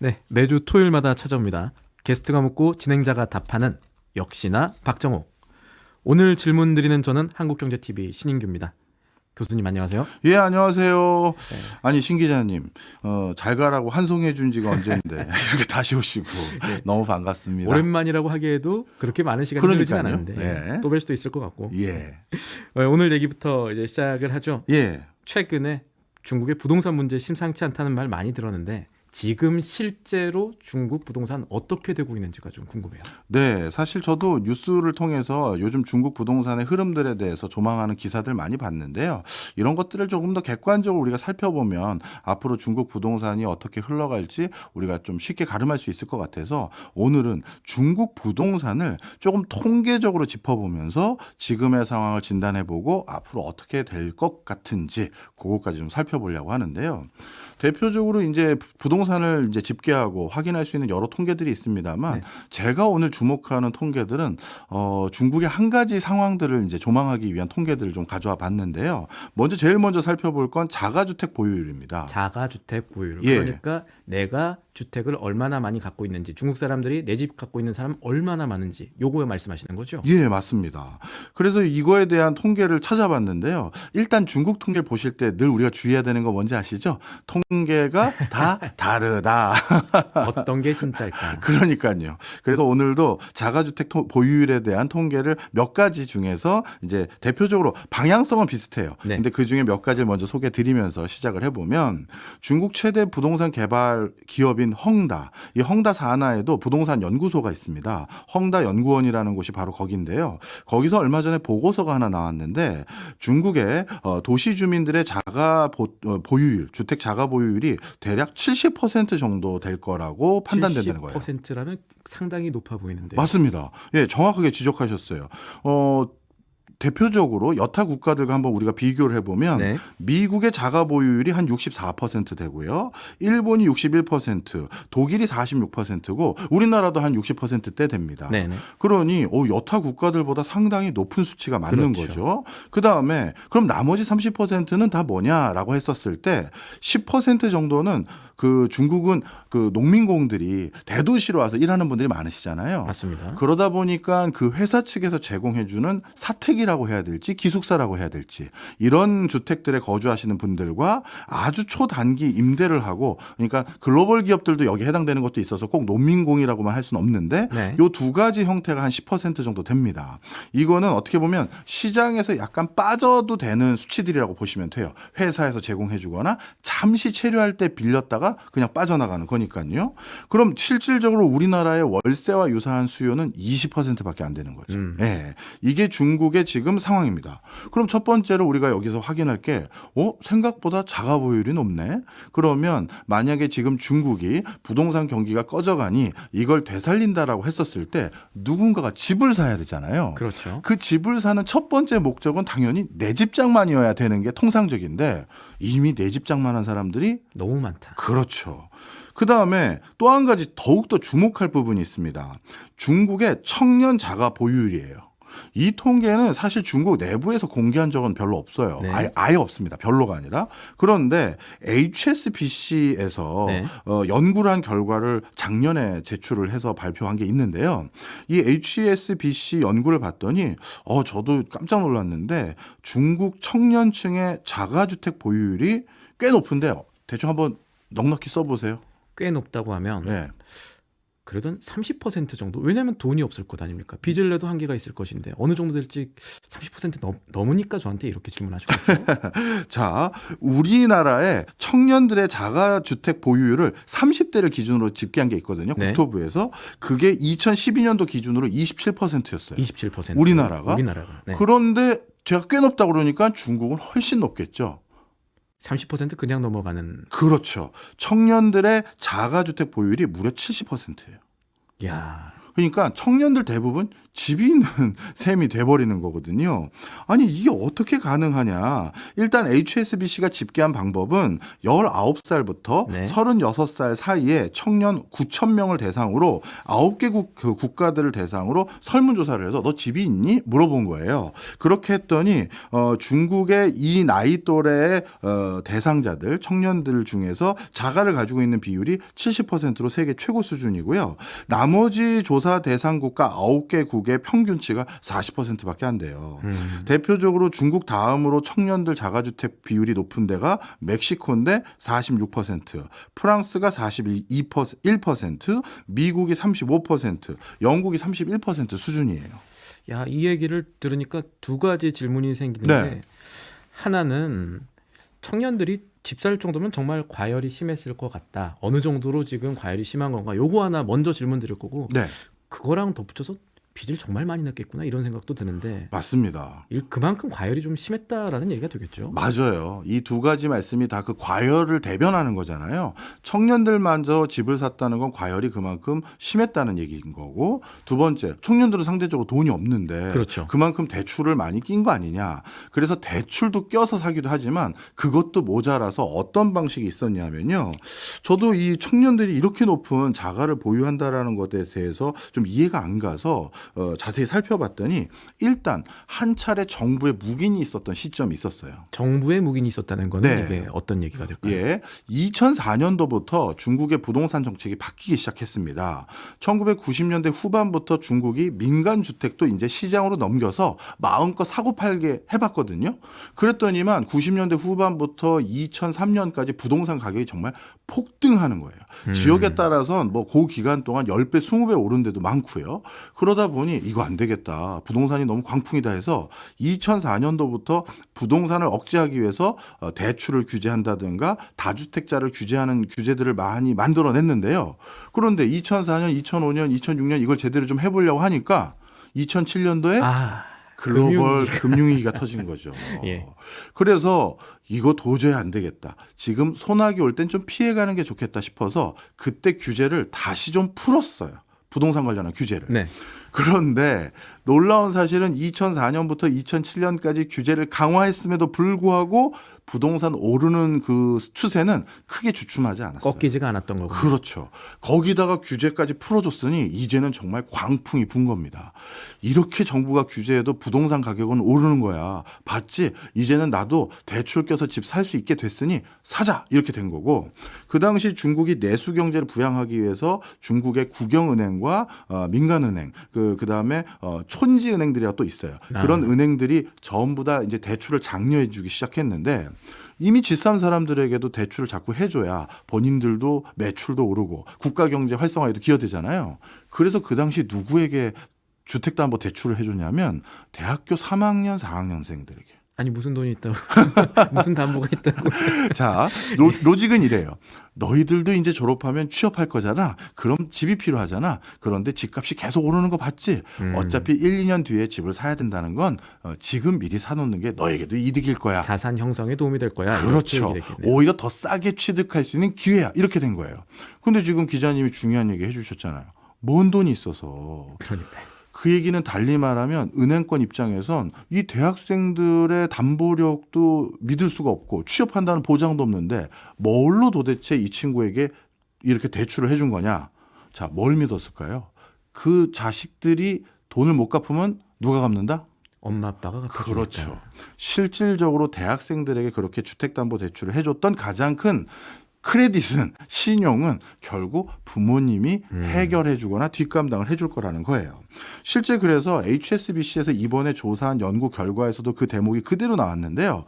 네, 매주 토요일마다 찾아옵니다. 게스트가 묻고 진행자가 답하는 역시나 박정욱. 오늘 질문 드리는 저는 한국경제TV 신인규입니다. 교수님 안녕하세요. 예, 안녕하세요. 네. 아니, 신 기자님, 잘 가라고 환송해 준 지가 언제인데 이렇게 다시 오시고 네. 너무 반갑습니다. 오랜만이라고 하기에도 그렇게 많은 시간이 흐르지 그러니까요. 않았는데 예. 또 뵐 수도 있을 것 같고. 예, 오늘 얘기부터 이제 시작을 하죠. 예, 최근에 중국의 부동산 문제 심상치 않다는 말 많이 들었는데 지금 실제로 중국 부동산 어떻게 되고 있는지가 좀 궁금해요. 네, 사실 저도 뉴스를 통해서 요즘 중국 부동산의 흐름들에 대해서 조망하는 기사들 많이 봤는데요. 이런 것들을 조금 더 객관적으로 우리가 살펴보면 앞으로 중국 부동산이 어떻게 흘러갈지 우리가 좀 쉽게 가름할 수 있을 것 같아서 오늘은 중국 부동산을 조금 통계적으로 짚어보면서 지금의 상황을 진단해보고 앞으로 어떻게 될 것 같은지 그것까지 좀 살펴보려고 하는데요. 대표적으로 이제 부동산을 이제 집계하고 확인할 수 있는 여러 통계들이 있습니다만 네. 제가 오늘 주목하는 통계들은 중국의 한 가지 상황들을 이제 조망하기 위한 통계들을 좀 가져와 봤는데요. 제일 먼저 살펴볼 건 자가주택 보유율입니다. 자가주택 보유율. 예. 그러니까 내가 주택을 얼마나 많이 갖고 있는지, 중국 사람들이 내 집 갖고 있는 사람 얼마나 많은지, 요거 말씀하시는 거죠? 예, 맞습니다. 그래서 이거에 대한 통계를 찾아봤는데요. 일단 중국 통계 보실 때 늘 우리가 주의해야 되는 거 뭔지 아시죠? 통계가 다 다르다. 어떤 게 진짜일까? 그러니까요. 그래서 오늘도 자가주택 보유율에 대한 통계를 몇 가지 중에서 이제 대표적으로 방향성은 비슷해요. 네. 근데 그 중에 몇 가지를 먼저 소개해 드리면서 시작을 해보면 중국 최대 부동산 개발 기업인 헝다. 이 헝다 산하에도 부동산 연구소가 있습니다. 헝다 연구원이라는 곳이 바로 거기인데요. 거기서 얼마 전에 보고서가 하나 나왔는데 중국의 도시 주민들의 보유율, 주택 자가 보유율이 대략 70% 정도 될 거라고 판단된다는 거예요. 70%라면 상당히 높아 보이는데. 맞습니다. 예, 정확하게 지적하셨어요. 대표적으로 여타 국가들과 한번 우리가 비교를 해보면 네. 미국의 자가 보유율이 한 64% 되고요. 일본이 61%, 독일이 46%고 우리나라도 한 60%대 됩니다. 네네. 그러니 여타 국가들보다 상당히 높은 수치가 맞는 그렇죠. 거죠. 그다음에 그럼 나머지 30%는 다 뭐냐라고 했었을 때 10% 정도는 그 중국은 그 농민공들이 대도시로 와서 일하는 분들이 많으시잖아요. 맞습니다. 그러다 보니까 그 회사 측에서 제공해주는 사택이라고 해야 될지 기숙사라고 해야 될지 이런 주택들에 거주하시는 분들과 아주 초단기 임대를 하고 그러니까 글로벌 기업들도 여기 해당되는 것도 있어서 꼭 농민공이라고만 할 수는 없는데 네. 이 두 가지 형태가 한 10% 정도 됩니다. 이거는 어떻게 보면 시장에서 약간 빠져도 되는 수치들이라고 보시면 돼요. 회사에서 제공해주거나 잠시 체류할 때 빌렸다가 그냥 빠져나가는 거니까요. 그럼 실질적으로 우리나라의 월세와 유사한 수요는 20%밖에 안 되는 거죠. 네. 이게 중국의 지금 상황입니다. 그럼 첫 번째로 우리가 여기서 확인할 게 생각보다 자가 보유율이 높네. 그러면 만약에 지금 중국이 부동산 경기가 꺼져가니 이걸 되살린다라고 했었을 때 누군가가 집을 사야 되잖아요. 그렇죠. 그 집을 사는 첫 번째 목적은 당연히 내 집장만이어야 되는 게 통상적인데 이미 내 집장만한 사람들이 너무 많다. 그렇죠. 그다음에 또 한 가지 더욱더 주목할 부분이 있습니다. 중국의 청년 자가 보유율이에요. 이 통계는 사실 중국 내부에서 공개한 적은 별로 없어요. 네. 아예 없습니다. 별로가 아니라. 그런데 HSBC에서 네. 연구를 한 결과를 작년에 제출을 해서 발표한 게 있는데요. 이 HSBC 연구를 봤더니 저도 깜짝 놀랐는데 중국 청년층의 자가주택 보유율이 꽤 높은데요. 대충 한번 넉넉히 써보세요. 꽤 높다고 하면 네. 그래도 한 30% 정도. 왜냐하면 돈이 없을 것 아닙니까? 빚을 내도 한계가 있을 것인데 어느 정도 될지 30% 넘으니까 저한테 이렇게 질문하셨죠. 자, 우리나라의 청년들의 자가주택 보유율을 30대를 기준으로 집계한 게 있거든요. 네. 국토부에서. 그게 2012년도 기준으로 27%였어요. 27%. 우리나라가. 네. 그런데 제가 꽤 높다 그러니까 중국은 훨씬 높겠죠. 30% 그냥 넘어가는. 그렇죠. 청년들의 자가주택 보유율이 무려 70%예요. 야, 그러니까 청년들 대부분 집이 있는 셈이 돼버리는 거거든요. 아니 이게 어떻게 가능하냐. 일단 HSBC가 집계한 방법은 19살부터 네. 36살 사이에 청년 9,000명을 대상으로 9개 국가들을 대상으로 설문조사를 해서 너 집이 있니? 물어본 거예요. 그렇게 했더니 중국의 이 나이 또래의 대상자들 청년들 중에서 자가를 가지고 있는 비율이 70%로 세계 최고 수준이고요. 나머지 조사 대상 국가 9개국의 평균치가 40%밖에 안 돼요. 대표적으로 중국 다음으로 청년들 자가주택 비율이 높은 데가 멕시코인데 46%, 프랑스가 41%, 미국이 35%, 영국이 31% 수준이에요. 야, 이 얘기를 들으니까 두 가지 질문이 생기는데 네. 하나는 청년들이 집 살 정도면 정말 과열이 심했을 것 같다. 어느 정도로 지금 과열이 심한 건가? 요거 하나 먼저 질문 드릴 거고 네, 그거랑 덧붙여서 빚을 정말 많이 냈겠구나 이런 생각도 드는데 맞습니다. 그만큼 과열이 좀 심했다라는 얘기가 되겠죠. 맞아요. 이 두 가지 말씀이 다 그 과열을 대변하는 거잖아요. 청년들마저 집을 샀다는 건 과열이 그만큼 심했다는 얘기인 거고, 두 번째, 청년들은 상대적으로 돈이 없는데 그렇죠. 그만큼 대출을 많이 낀 거 아니냐. 그래서 대출도 껴서 사기도 하지만 그것도 모자라서 어떤 방식이 있었냐면요. 저도 이 청년들이 이렇게 높은 자가를 보유한다라는 것에 대해서 좀 이해가 안 가서 자세히 살펴봤더니 일단 한 차례 정부의 묵인이 있었던 시점이 있었어요. 정부의 묵인이 있었다는 거는 네. 이게 어떤 얘기가 될까요? 예, 2004년도부터 중국의 부동산 정책이 바뀌기 시작했습니다. 1990년대 후반부터 중국이 민간 주택도 이제 시장으로 넘겨서 마음껏 사고 팔게 해봤거든요. 그랬더니만 90년대 후반부터 2003년까지 부동산 가격이 정말 폭등하는 거예요. 지역에 따라서는 뭐 그 기간 동안 10배, 20배 오른 데도 많고요. 그러다 보니 이거 안 되겠다. 부동산이 너무 광풍이다 해서 2004년도부터 부동산을 억제하기 위해서 대출을 규제한다든가 다주택자를 규제하는 규제들을 많이 만들어냈는데요. 그런데 2004년, 2005년, 2006년 이걸 제대로 좀 해보려고 하니까 2007년도에 글로벌 금융위기가 터진 거죠. 예. 그래서 이거 도저히 안 되겠다. 지금 소나기 올 땐 좀 피해가는 게 좋겠다 싶어서 그때 규제를 다시 좀 풀었어요. 부동산 관련한 규제를. 네. 그런데 놀라운 사실은 2004년부터 2007년까지 규제를 강화했음에도 불구하고 부동산 오르는 그 추세는 크게 주춤하지 않았어요. 꺾이지가 않았던 거고. 그렇죠. 거기다가 규제까지 풀어줬으니 이제는 정말 광풍이 분 겁니다. 이렇게 정부가 규제해도 부동산 가격은 오르는 거야. 봤지? 이제는 나도 대출 껴서 집 살 수 있게 됐으니 사자 이렇게 된 거고, 그 당시 중국이 내수 경제를 부양하기 위해서 중국의 국영은행과 민간은행 그다음에 촌지 은행들이가 또 있어요. 그런 은행들이 전부 다 이제 대출을 장려해 주기 시작했는데 이미 집 산 사람들에게도 대출을 자꾸 해줘야 본인들도 매출도 오르고 국가 경제 활성화에도 기여되잖아요. 그래서 그 당시 누구에게 주택담보대출을 해줬냐면 대학교 3학년, 4학년생들에게. 아니 무슨 돈이 있다고 무슨 담보가 있다고. 자, 로직은 이래요. 너희들도 이제 졸업하면 취업할 거잖아. 그럼 집이 필요하잖아. 그런데 집값이 계속 오르는 거 봤지? 어차피 1, 2년 뒤에 집을 사야 된다는 건 지금 미리 사놓는 게 너에게도 이득일 거야. 자산 형성에 도움이 될 거야. 그렇죠. 오히려 더 싸게 취득할 수 있는 기회야. 이렇게 된 거예요. 근데 지금 기자님이 중요한 얘기 해주셨잖아요. 뭔 돈이 있어서. 그러니까요. 그 얘기는 달리 말하면 은행권 입장에선 이 대학생들의 담보력도 믿을 수가 없고 취업한다는 보장도 없는데 뭘로 도대체 이 친구에게 이렇게 대출을 해준 거냐. 자, 뭘 믿었을까요? 그 자식들이 돈을 못 갚으면 누가 갚는다? 엄마 아빠가 갚아주겠다. 그렇죠. 실질적으로 대학생들에게 그렇게 주택담보대출을 해줬던 가장 큰 크레딧은, 신용은 결국 부모님이 해결해 주거나 뒷감당을 해줄 거라는 거예요. 실제 그래서 HSBC에서 이번에 조사한 연구 결과에서도 그 대목이 그대로 나왔는데요.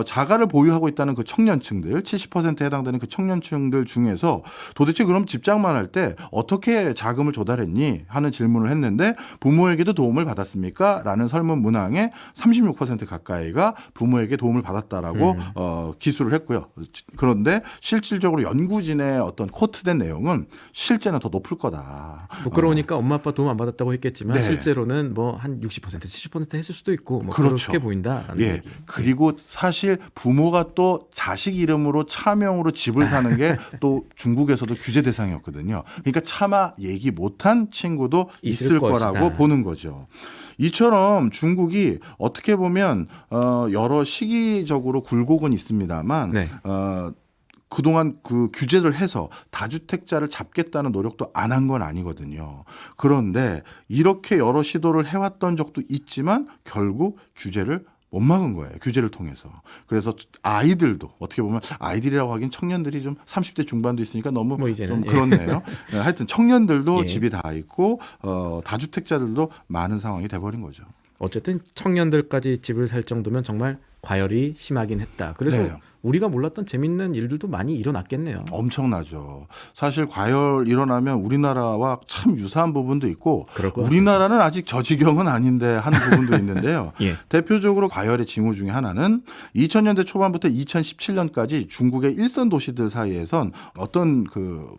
자가를 보유하고 있다는 그 청년층들, 70%에 해당되는 그 청년층들 중에서 도대체 그럼 집장만 할 때 어떻게 자금을 조달했니? 하는 질문을 했는데 부모에게도 도움을 받았습니까? 라는 설문 문항에 36% 가까이가 부모에게 도움을 받았다라고 기술을 했고요. 그런데 실질적으로 연구진의 어떤 코트된 내용은 실제는 더 높을 거다. 부끄러우니까 엄마 아빠 도움 안 받았다고 하겠다고 했겠지만 네. 실제로는 뭐 한 60%, 70% 했을 수도 있고 뭐 그렇죠. 그렇게 보인다라는 예. 얘기. 그리고 사실 부모가 또 자식 이름으로 차명으로 집을 사는 게 또 중국에서도 규제 대상이었거든요. 그러니까 차마 얘기 못한 친구도 있을 것이다. 거라고 보는 거죠. 이처럼 중국이 어떻게 보면 여러 시기적으로 굴곡은 있습니다만 네. 그동안 그 규제를 해서 다주택자를 잡겠다는 노력도 안 한 건 아니거든요. 그런데 이렇게 여러 시도를 해왔던 적도 있지만 결국 규제를 못 막은 거예요. 규제를 통해서. 그래서 아이들도 어떻게 보면 아이들이라고 하긴 청년들이 좀 30대 중반도 있으니까 너무 뭐 이제는, 좀 그렇네요. 네, 하여튼 청년들도 예. 집이 다 있고 다주택자들도 많은 상황이 돼버린 거죠. 어쨌든 청년들까지 집을 살 정도면 정말 과열이 심하긴 했다. 그래서 네. 우리가 몰랐던 재밌는 일들도 많이 일어났겠네요. 엄청나죠. 사실 과열 일어나면 우리나라와 참 유사한 부분도 있고 그럴 것 우리나라는 아직 저 지경은 아닌데 하는 부분도 있는데요. 예. 대표적으로 과열의 징후 중에 하나는 2000년대 초반부터 2017년까지 중국의 일선 도시들 사이에선 어떤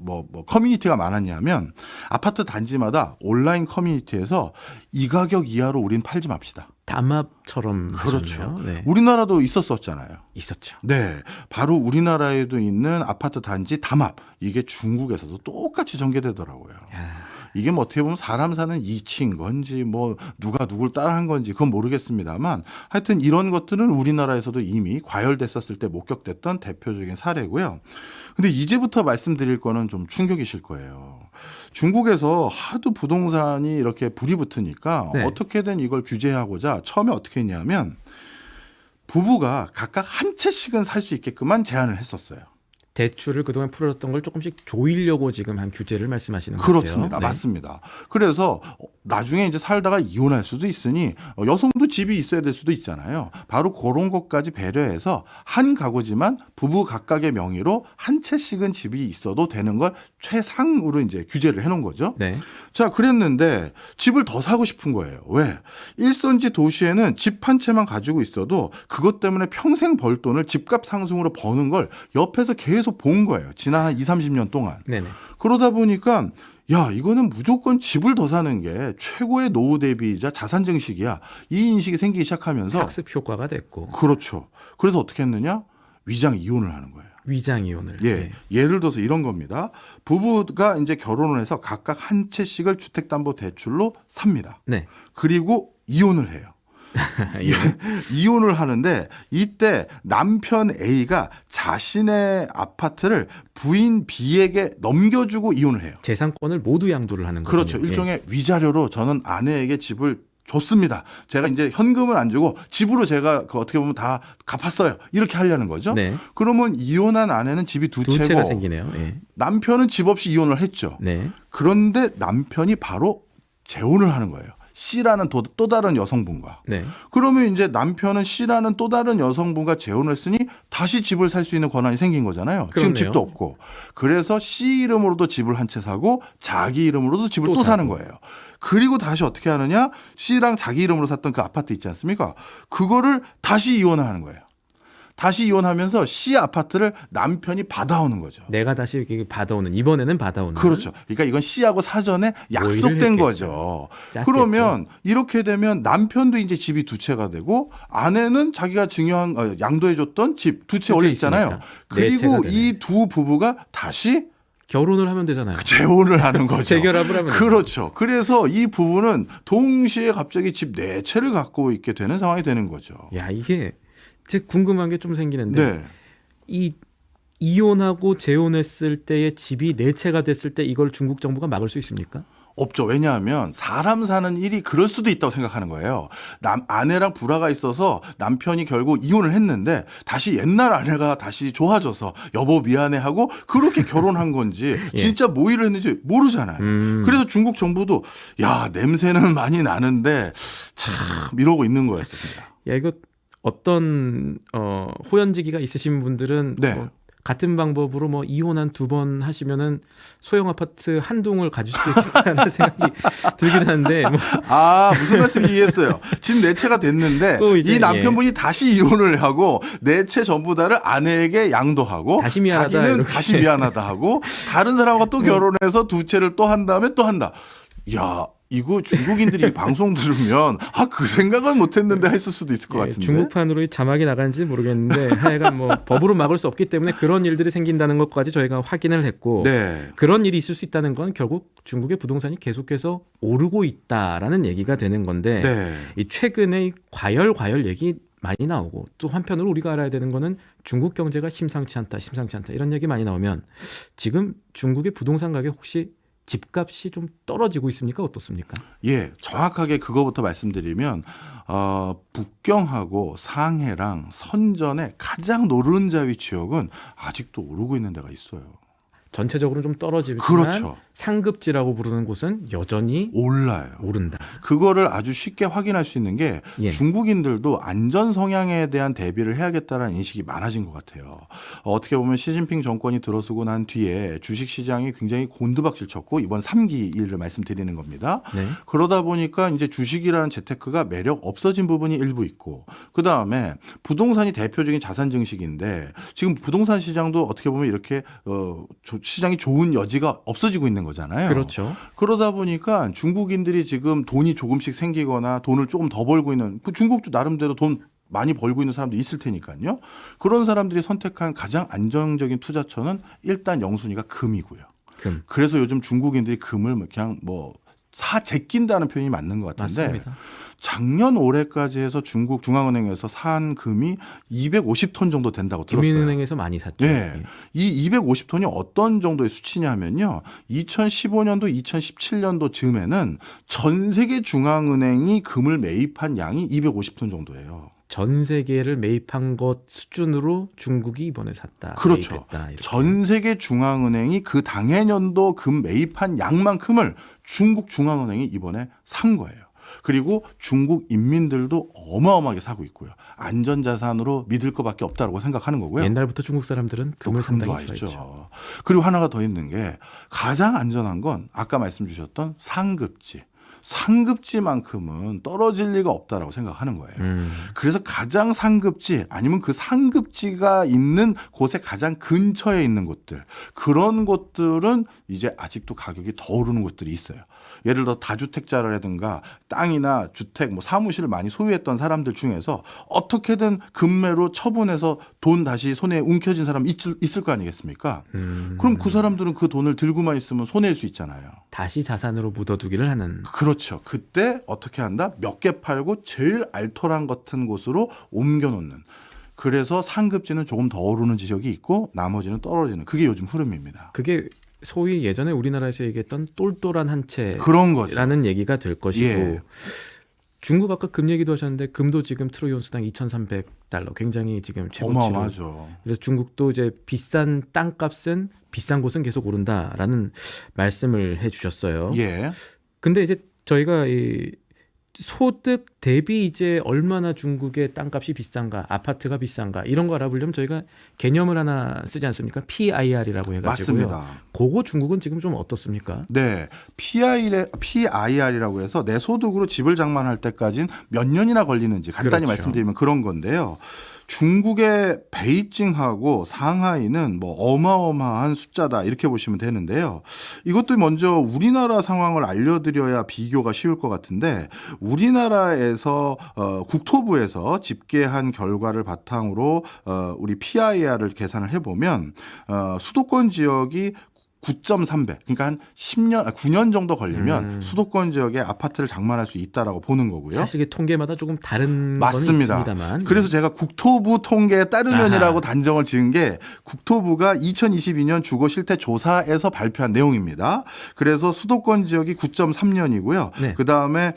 뭐 커뮤니티가 많았냐면 아파트 단지마다 온라인 커뮤니티에서 이 가격 이하로 우린 팔지 맙시다. 담합처럼 그렇죠. 하셨네요. 네. 우리나라도 있었잖아요. 있었죠. 네, 바로 우리나라에도 있는 아파트 단지 담합 이게 중국에서도 똑같이 전개되더라고요. 이게 뭐 어떻게 보면 사람 사는 이치인 건지 뭐 누가 누굴 따라한 건지 그건 모르겠습니다만 하여튼 이런 것들은 우리나라에서도 이미 과열됐었을 때 목격됐던 대표적인 사례고요. 근데 이제부터 말씀드릴 거는 좀 충격이실 거예요. 중국에서 하도 부동산이 이렇게 불이 붙으니까 네. 어떻게든 이걸 규제하고자 처음에 어떻게 했냐면 부부가 각각 한 채씩은 살 수 있게끔만 제한을 했었어요. 대출을 그동안 풀어줬던 걸 조금씩 조이려고 지금 한 규제를 말씀하시는 거예요. 그렇습니다. 맞습니다. 그래서 나중에 이제 살다가 이혼할 수도 있으니 여성도 집이 있어야 될 수도 있잖아요. 바로 그런 것까지 배려해서 한 가구지만 부부 각각의 명의로 한 채씩은 집이 있어도 되는 걸 최상으로 이제 규제를 해놓은 거죠. 네. 자, 그랬는데 집을 더 사고 싶은 거예요. 왜? 일선지 도시에는 집 한 채만 가지고 있어도 그것 때문에 평생 벌 돈을 집값 상승으로 버는 걸 옆에서 계속 본 거예요. 지난 한 20, 30년 동안. 네네. 그러다 보니까 야, 이거는 무조건 집을 더 사는 게 최고의 노후 대비이자 자산 증식이야. 이 인식이 생기기 시작하면서 학습 효과가 됐고 그렇죠. 그래서 어떻게 했느냐? 위장 이혼을 하는 거예요. 위장 이혼을. 예. 네. 예를 들어서 이런 겁니다. 부부가 이제 결혼을 해서 각각 한 채씩을 주택담보대출로 삽니다. 네. 그리고 이혼을 해요. 예. 이혼을 하는데 이때 남편 A가 자신의 아파트를 부인 B에게 넘겨주고 이혼을 해요. 재산권을 모두 양도를 하는 거죠. 그렇죠. 일종의 위자료로 저는 아내에게 집을 줬습니다. 제가 이제 현금을 안 주고 집으로 제가 어떻게 보면 다 갚았어요. 이렇게 하려는 거죠. 네. 그러면 이혼한 아내는 집이 두 두 채고 채가 생기네요. 예. 남편은 집 없이 이혼을 했죠. 네. 그런데 남편이 바로 재혼을 하는 거예요. C라는 또 다른 여성분과. 네. 그러면 이제 남편은 C라는 또 다른 여성분과 재혼을 했으니 다시 집을 살 수 있는 권한이 생긴 거잖아요. 지금 그렇네요. 집도 없고. 그래서 C 이름으로도 집을 한 채 사고 자기 이름으로도 집을 또 사는 거예요. 그리고 다시 어떻게 하느냐? C랑 자기 이름으로 샀던 그 아파트 있지 않습니까? 그거를 다시 이혼하는 거예요. 다시 이혼하면서 C 아파트를 남편이 받아오는 거죠. 내가 다시 이렇게 받아오는 이번에는 받아오는. 그렇죠. 그러니까 이건 C하고 사전에 약속된 했겠죠. 거죠. 짰겠죠. 그러면 이렇게 되면 남편도 이제 집이 두 채가 되고 아내는 자기가 증여한 양도해줬던 집 두 채 원래 있잖아요. 네 그리고 채가 이 두 부부가 다시 결혼을 하면 되잖아요. 재혼을 하는 거죠. 재결합을 하면 그렇죠. 그래서 이 부부는 동시에 갑자기 집 네 채를 갖고 있게 되는 상황이 되는 거죠. 야, 이게 제 궁금한 게 좀 생기는데 네. 이 이혼하고 재혼했을 때의 집이 네 채가 됐을 때 이걸 중국 정부가 막을 수 있습니까? 없죠. 왜냐하면 사람 사는 일이 그럴 수도 있다고 생각하는 거예요. 아내랑 불화가 있어서 남편이 결국 이혼을 했는데 다시 옛날 아내가 다시 좋아져서 여보 미안해 하고 그렇게 결혼한 건지 예. 진짜 모의를 했는지 모르잖아요. 그래서 중국 정부도 야 냄새는 많이 나는데 참 이러고 있는 거였습니다. 야, 이거 어떤 호연지기가 있으신 분들은 네. 뭐 같은 방법으로 뭐 이혼 한 두 번 하시면은 소형 아파트 한 동을 가질 수도 있겠다는 생각이 들긴 하는데 뭐 아 무슨 말씀인지 이해했어요. 집 네 채가 됐는데 또 이제, 이 남편분이 다시 이혼을 하고 네 채 전부 다를 아내에게 양도하고 다시 미안하다, 자기는 이렇게. 다시 미안하다 하고 다른 사람과 또 결혼해서 두 채를 또 한 다음에 또 한다. 야 이거 중국인들이 방송 들으면 그 생각은 못했는데 했을 수도 있을 것 예, 같은데. 중국판으로 이 자막이 나간지 모르겠는데 하여간 뭐 법으로 막을 수 없기 때문에 그런 일들이 생긴다는 것까지 저희가 확인을 했고 네. 그런 일이 있을 수 있다는 건 결국 중국의 부동산이 계속해서 오르고 있다라는 얘기가 되는 건데 네. 이 최근에 이 과열 얘기 많이 나오고 또 한편으로 우리가 알아야 되는 거는 중국 경제가 심상치 않다 이런 얘기 많이 나오면 지금 중국의 부동산 가격 혹시 집값이 좀 떨어지고 있습니까? 어떻습니까? 예, 정확하게 그거부터 말씀드리면 북경하고 상해랑 선전의 가장 노른자위 지역은 아직도 오르고 있는 데가 있어요. 전체적으로 좀 떨어지지만 그렇죠. 상급지라고 부르는 곳은 여전히 올라요. 오른다. 그거를 아주 쉽게 확인할 수 있는 게 예. 중국인들도 안전 성향에 대한 대비를 해야겠다는 인식이 많아진 것 같아요. 어떻게 보면 시진핑 정권이 들어서고 난 뒤에 주식시장이 굉장히 곤두박질 쳤고 이번 3기 일을 말씀드리는 겁니다. 네. 그러다 보니까 이제 주식이라는 재테크가 매력 없어진 부분이 일부 있고 그다음에 부동산이 대표적인 자산 증식인데 지금 부동산 시장도 어떻게 보면 이렇게 시장이 좋은 여지가 없어지고 있는 거잖아요. 그렇죠. 그러다 보니까 중국인들이 지금 돈이 조금씩 생기거나 돈을 조금 더 벌고 있는 그 중국도 나름대로 돈 많이 벌고 있는 사람도 있을 테니까요. 그런 사람들이 선택한 가장 안정적인 투자처는 일단 영순위가 금이고요. 금. 그래서 요즘 중국인들이 금을 그냥 제낀다는 표현이 맞는 것 같은데 맞습니다. 작년 올해까지 해서 중국 중앙은행에서 산 금이 250톤 정도 된다고 들었어요. 김민은행에서 많이 샀죠. 네. 이 250톤이 어떤 정도의 수치냐면요. 2015년도, 2017년도 즈음에는 전 세계 중앙은행이 금을 매입한 양이 250톤 정도예요. 전 세계를 매입한 것 수준으로 중국이 이번에 샀다. 그렇죠. 매입했다, 이렇게. 전 세계 중앙은행이 그 당해년도 금 매입한 양만큼을 중국 중앙은행이 이번에 산 거예요. 그리고 중국 인민들도 어마어마하게 사고 있고요. 안전자산으로 믿을 것밖에 없다고 생각하는 거고요. 옛날부터 중국 사람들은 금을 금 상당히 좋아했죠. 좋아했죠. 그리고 하나가 더 있는 게 가장 안전한 건 아까 말씀 주셨던 상급지. 상급지만큼은 떨어질 리가 없다라고 생각하는 거예요. 그래서 가장 상급지 아니면 그 상급지가 있는 곳에 가장 근처에 있는 곳들 그런 곳들은 이제 아직도 가격이 더 오르는 곳들이 있어요. 예를 들어 다주택자라든가 땅이나 주택, 사무실을 많이 소유했던 사람들 중에서 어떻게든 금매로 처분해서 돈 다시 손에 움켜진 사람 있을 거 아니겠습니까? 그럼 그 사람들은 그 돈을 들고만 있으면 손해일 수 있잖아요. 다시 자산으로 묻어두기를 하는. 그렇죠. 그때 어떻게 한다? 몇 개 팔고 제일 알토란 같은 곳으로 옮겨놓는. 그래서 상급지는 조금 더 오르는 지역이 있고 나머지는 떨어지는. 그게 요즘 흐름입니다. 그게 소위 예전에 우리나라에서 얘기했던 똘똘한 한 그런 거죠. 채라는 얘기가 될 것이고 예. 중국 아까 금 얘기도 하셨는데 금도 지금 트로이 온스당 2,300달러 굉장히 지금 최고치로. 어마어마하죠. 그래서 중국도 이제 비싼 땅값은 비싼 곳은 계속 오른다라는 말씀을 해주셨어요. 예. 근데 이제 저희가 이 소득 대비 이제 얼마나 중국의 땅값이 비싼가, 아파트가 비싼가 이런 거 알아보려면 저희가 개념을 하나 쓰지 않습니까? PIR이라고 해가지고요. 맞습니다. 그거 중국은 지금 좀 어떻습니까? 네. PIR이라고 해서 내 소득으로 집을 장만할 때까지는 몇 년이나 걸리는지 간단히 그렇죠. 말씀드리면 그런 건데요. 중국의 베이징하고 상하이는 어마어마한 숫자다 이렇게 보시면 되는데요. 이것도 먼저 우리나라 상황을 알려드려야 비교가 쉬울 것 같은데 우리나라에서 국토부에서 집계한 결과를 바탕으로 우리 PIR을 계산을 해보면 수도권 지역이 9.3배. 그러니까 한 9년 정도 걸리면 수도권 지역에 아파트를 장만할 수 있다라고 보는 거고요. 사실 이게 통계마다 조금 다른 맞습니다. 건 있습니다만. 그래서 제가 국토부 통계에 따르면이라고 아하. 단정을 지은 게 국토부가 2022년 주거 실태 조사에서 발표한 내용입니다. 그래서 수도권 지역이 9.3년이고요. 네. 그다음에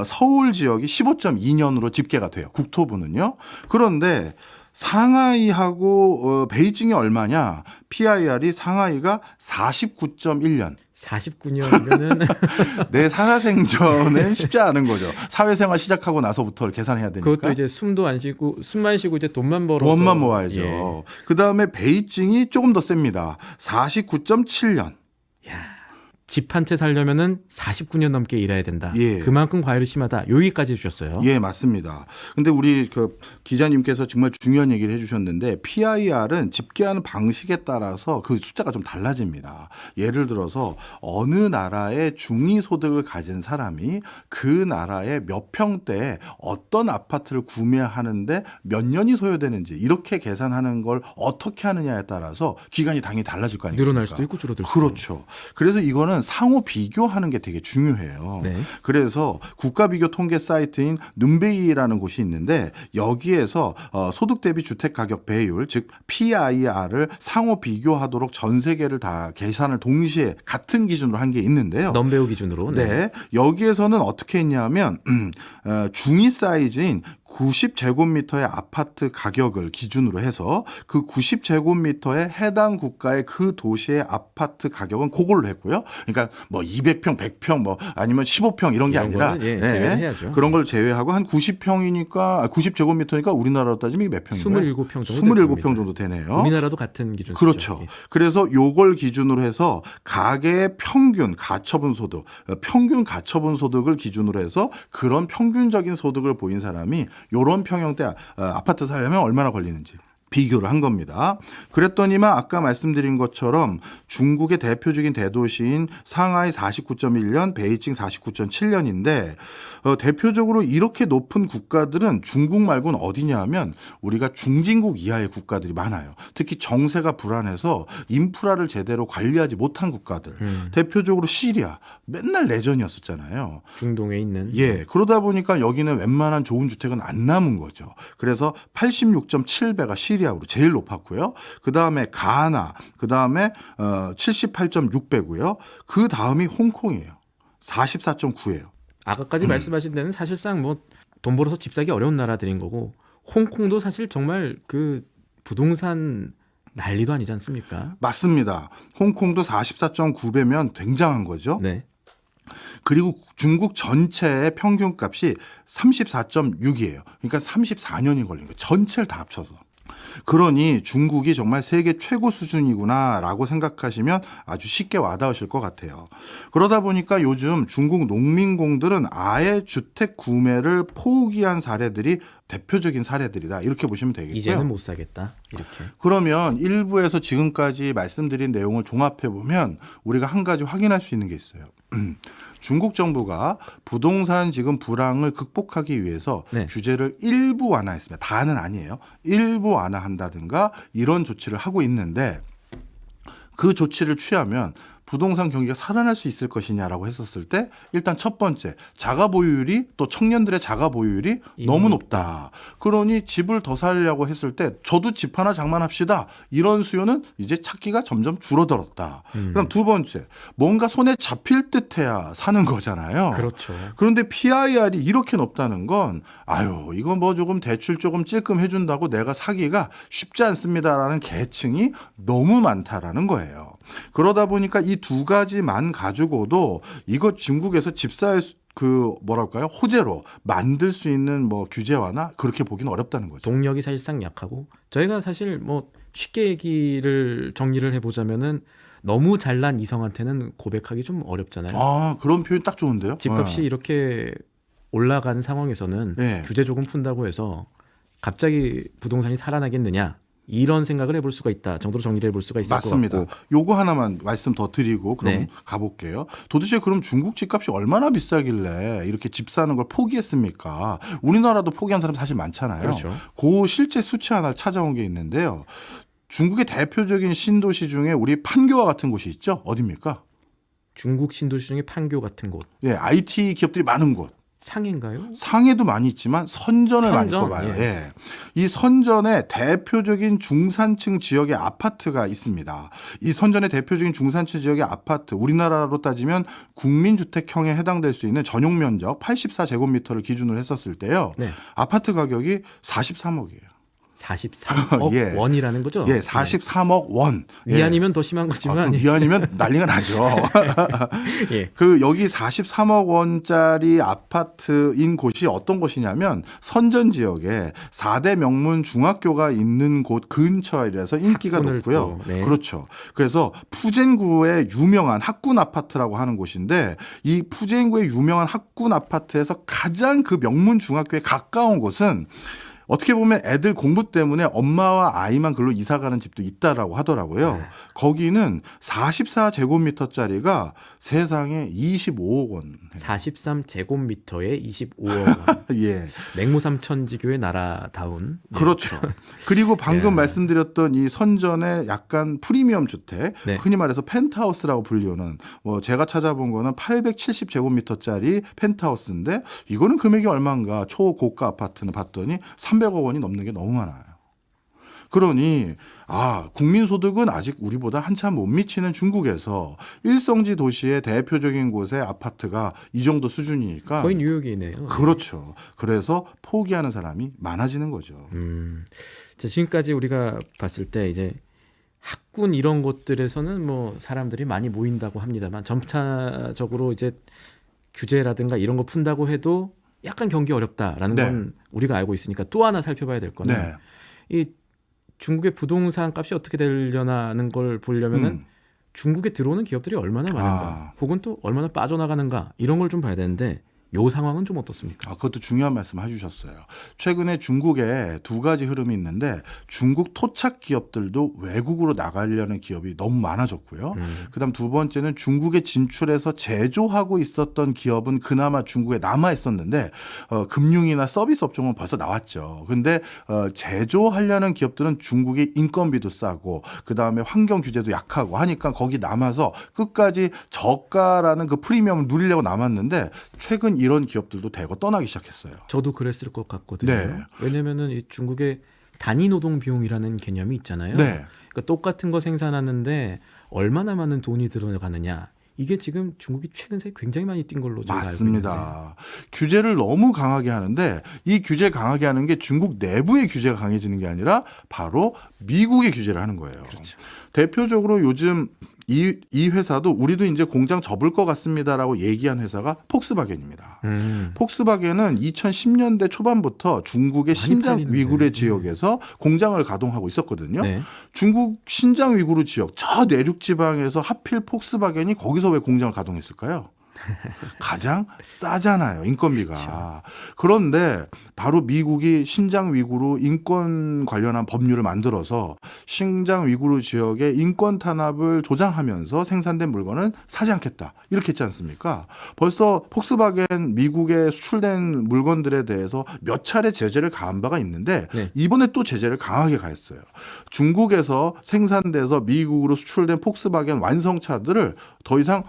서울 지역이 15.2년으로 집계가 돼요. 국토부는요. 그런데 상하이하고 베이징이 얼마냐? PIR이 상하이가 49.1년. 49년이면은 내 살아생전은 쉽지 않은 거죠. 사회생활 시작하고 나서부터 계산해야 되니까. 그것도 이제 숨만 쉬고 이제 돈만 벌어서 돈만 모아야죠. 예. 그다음에 베이징이 조금 더 셉니다. 49.7년. 야, 집 한 채 살려면은 49년 넘게 일해야 된다. 예. 그만큼 과열이 심하다. 여기까지 해주셨어요. 예, 맞습니다. 근데 우리 그 기자님께서 정말 중요한 얘기를 해주셨는데 PIR은 집계하는 방식에 따라서 그 숫자가 좀 달라집니다. 예를 들어서 어느 나라의 중위소득을 가진 사람이 그 나라의 몇 평대에 어떤 아파트를 구매하는데 몇 년이 소요되는지 이렇게 계산하는 걸 어떻게 하느냐에 따라서 기간이 당연히 달라질 거 아닙니까? 늘어날 수도 있고 줄어들 수도 그렇죠. 그래서 이거는 상호 비교하는 게 되게 중요해요. 네. 그래서 국가 비교 통계 사이트인 눈베이라는 곳이 있는데 여기에서 소득 대비 주택 가격 배율 즉 PIR을 상호 비교하도록 전 세계를 다 계산을 동시에 같은 기준으로 한 게 있는데요. 넘배우 기준으로. 네. 여기에서는 어떻게 했냐면 중위 사이즈인 90제곱미터의 아파트 가격을 기준으로 해서 그 90제곱미터의 해당 국가의 그 도시의 아파트 가격은 그걸로 했고요. 그러니까 뭐 200평, 100평 뭐 아니면 15평 이런 게 이런 아니라 거는, 예, 제외를 해야죠. 그런 걸 제외하고 한 90평이니까 90제곱미터니까 우리나라로 따지면 이게 몇 평인가요? 27평 정도 27평 정도 되네요. 우리나라도 같은 기준. 그렇죠. 쓰죠. 예. 그래서 요걸 기준으로 해서 가계의 평균 가처분 소득, 평균 가처분 소득을 기준으로 해서 그런 평균적인 소득을 보인 사람이 요런 평형대 아파트 살려면 얼마나 걸리는지 비교를 한 겁니다. 그랬더니만 아까 말씀드린 것처럼 중국의 대표적인 대도시인 상하이 49.1년, 베이징 49.7년인데 대표적으로 이렇게 높은 국가들은 중국 말고는 어디냐 하면 우리가 중진국 이하의 국가들이 많아요. 특히 정세가 불안해서 인프라를 제대로 관리하지 못한 국가들. 대표적으로 시리아. 맨날 내전이었었잖아요. 중동에 있는. 예, 그러다 보니까 여기는 웬만한 좋은 주택은 안 남은 거죠. 그래서 86.7배가 시리아로 제일 높았고요. 그 다음에 가나, 그 다음에 78.6배고요. 그 다음이 홍콩이에요. 44.9예요. 아까까지 말씀하신 데는 사실상 뭐 돈 벌어서 집 사기 어려운 나라들인 거고 홍콩도 사실 정말 그 부동산 난리도 아니지 않습니까? 맞습니다. 홍콩도 44.9배면 굉장한 거죠. 네. 그리고 중국 전체의 평균값이 34.6이에요. 그러니까 34년이 걸린 거예요. 전체를 다 합쳐서. 그러니 중국이 정말 세계 최고 수준이구나라고 생각하시면 아주 쉽게 와닿으실 것 같아요. 그러다 보니까 요즘 중국 농민공들은 아예 주택 구매를 포기한 사례들이 대표적인 사례들이다. 이렇게 보시면 되겠고요. 이제는 못 사겠다. 이렇게. 그러면 일부에서 지금까지 말씀드린 내용을 종합해 보면 우리가 한 가지 확인할 수 있는 게 있어요. 중국 정부가 부동산 지금 불황을 극복하기 위해서 네. 규제를 일부 완화했습니다. 다는 아니에요. 일부 완화한다든가 이런 조치를 하고 있는데 그 조치를 취하면 부동산 경기가 살아날 수 있을 것이냐라고 했었을 때 일단 첫 번째 자가 보유율이 또 청년들의 자가 보유율이 너무 높다. 그러니 집을 더 살려고 했을 때 저도 집 하나 장만합시다. 이런 수요는 이제 찾기가 점점 줄어들었다. 그럼 두 번째 뭔가 손에 잡힐 듯해야 사는 거잖아요. 그렇죠. 그런데 PIR이 이렇게 높다는 건 아유 이거 뭐 조금 대출 조금 찔끔 해준다고 내가 사기가 쉽지 않습니다라는 계층이 너무 많다라는 거예요. 그러다 보니까 이 두 가지만 가지고도 이거 중국에서 집사의 그 뭐랄까요 호재로 만들 수 있는 뭐 규제 완화 그렇게 보기는 어렵다는 거죠. 동력이 사실상 약하고 저희가 사실 뭐 쉽게 얘기를 정리를 해보자면은 너무 잘난 이성한테는 고백하기 좀 어렵잖아요. 아 그런 표현 딱 좋은데요. 집값이 이렇게 올라가는 상황에서는 네. 규제 조금 푼다고 해서 갑자기 부동산이 살아나겠느냐 이런 생각을 해볼 수가 있다 정도로 정리를 해볼 수가 있을 맞습니다. 것 같고 요거 하나만 말씀 더 드리고 그럼 네. 가볼게요. 도대체 그럼 중국 집값이 얼마나 비싸길래 이렇게 집 사는 걸 포기했습니까? 우리나라도 포기한 사람 사실 많잖아요. 그렇죠. 그 실제 수치 하나를 찾아온 게 있는데요. 중국의 대표적인 신도시 중에 우리 판교와 같은 곳이 있죠. 어디입니까? 중국 신도시 중에 판교 같은 곳 예, IT 기업들이 많은 곳. 상해인가요? 상해도 많이 있지만 선전을 많이 선전, 꼽아요. 예. 예. 이 선전에 대표적인 중산층 지역의 아파트가 있습니다. 이 선전의 대표적인 중산층 지역의 아파트, 우리나라로 따지면 국민주택형에 해당될 수 있는 전용 면적 84제곱미터를 기준으로 했었을 때요. 네. 아파트 가격이 43억이에요. 43억 예. 원이라는 거죠? 예, 43억 원. 위안이면 더 심한 거지만 위안이면 난리가 나죠. 예. 그 여기 43억 원짜리 아파트인 곳이 어떤 곳이냐면 선전 지역에 4대 명문 중학교가 있는 곳 근처이라서 인기가 학군을 높고요. 또, 네. 그렇죠. 그래서 푸젠구의 유명한 학군 아파트라고 하는 곳인데 이 푸젠구의 유명한 학군 아파트에서 가장 그 명문 중학교에 가까운 곳은 어떻게 보면 애들 공부 때문에 엄마와 아이만 글로 이사 가는 집도 있다라고 하더라고요. 네. 거기는 44제곱미터짜리가 세상에 25억 원. 43제곱미터에 25억 원. 예. 맹무삼천지교의 나라다운. 네. 그렇죠. 그리고 방금 예. 말씀드렸던 이 선전의 약간 프리미엄 주택, 네. 흔히 말해서 펜트하우스라고 불리우는 뭐 제가 찾아본 거는 870제곱미터짜리 펜트하우스인데 이거는 금액이 얼마인가 초고가 아파트는 봤더니 300억 원이 넘는 게 너무 많아요. 그러니 국민소득은 아직 우리보다 한참 못 미치는 중국에서 일성지 도시의 대표적인 곳의 아파트가 이 정도 수준이니까 거의 뉴욕이네요. 그렇죠. 그래서 포기하는 사람이 많아지는 거죠. 자, 지금까지 우리가 봤을 때 이제 학군 이런 곳들에서는 뭐 사람들이 많이 모인다고 합니다만 점차적으로 이제 규제라든가 이런 거 푼다고 해도 약간 경기 어렵다라는 네. 건 우리가 알고 있으니까 또 하나 살펴봐야 될 거는 네. 이 중국의 부동산 값이 어떻게 되려나는 걸 보려면은 중국에 들어오는 기업들이 얼마나 많은가 혹은 또 얼마나 빠져나가는가 이런 걸 좀 봐야 되는데 요 상황은 좀 어떻습니까? 그것도 중요한 말씀 해주셨어요. 최근에 중국에 두 가지 흐름이 있는데 중국 토착 기업들도 외국으로 나가려는 기업이 너무 많아졌고요. 그다음 두 번째는 중국에 진출해서 제조하고 있었던 기업은 그나마 중국에 남아 있었는데 금융이나 서비스 업종은 벌써 나왔죠. 근데 제조하려는 기업들은 중국의 인건비도 싸고 그다음에 환경 규제도 약하고 하니까 거기 남아서 끝까지 저가라는 그 프리미엄을 누리려고 남았는데 최근 이런 기업들도 대거 떠나기 시작했어요. 저도 그랬을 것 같거든요. 네. 왜냐면은 이 중국의 단위 노동 비용이라는 개념이 있잖아요. 네. 그러니까 똑같은 거 생산하는데 얼마나 많은 돈이 들어가느냐. 이게 지금 중국이 최근 사이 굉장히 많이 뛴 걸로 제가 알고 있는데. 맞습니다. 규제를 너무 강하게 하는데 이 규제 강하게 하는 게 중국 내부의 규제가 강해지는 게 아니라 바로 미국의 규제를 하는 거예요. 그렇죠. 대표적으로 요즘 이 회사도 우리도 이제 공장 접을 것 같습니다라고 얘기한 회사가 폭스바겐입니다. 폭스바겐은 2010년대 초반부터 중국의 신장 팔리는데. 위구르 지역에서 공장을 가동하고 있었거든요. 네. 중국 신장 위구르 지역 저 내륙 지방에서 하필 폭스바겐이 거기서 왜 공장을 가동했을까요? 가장 싸잖아요, 인건비가. 그렇죠. 그런데 바로 미국이 신장 위구르 인권 관련한 법률을 만들어서 신장 위구르 지역의 인권 탄압을 조장하면서 생산된 물건은 사지 않겠다. 이렇게 했지 않습니까? 벌써 폭스바겐 미국에 수출된 물건들에 대해서 몇 차례 제재를 가한 바가 있는데 네. 이번에 또 제재를 강하게 가했어요. 중국에서 생산돼서 미국으로 수출된 폭스바겐 완성차들을 더 이상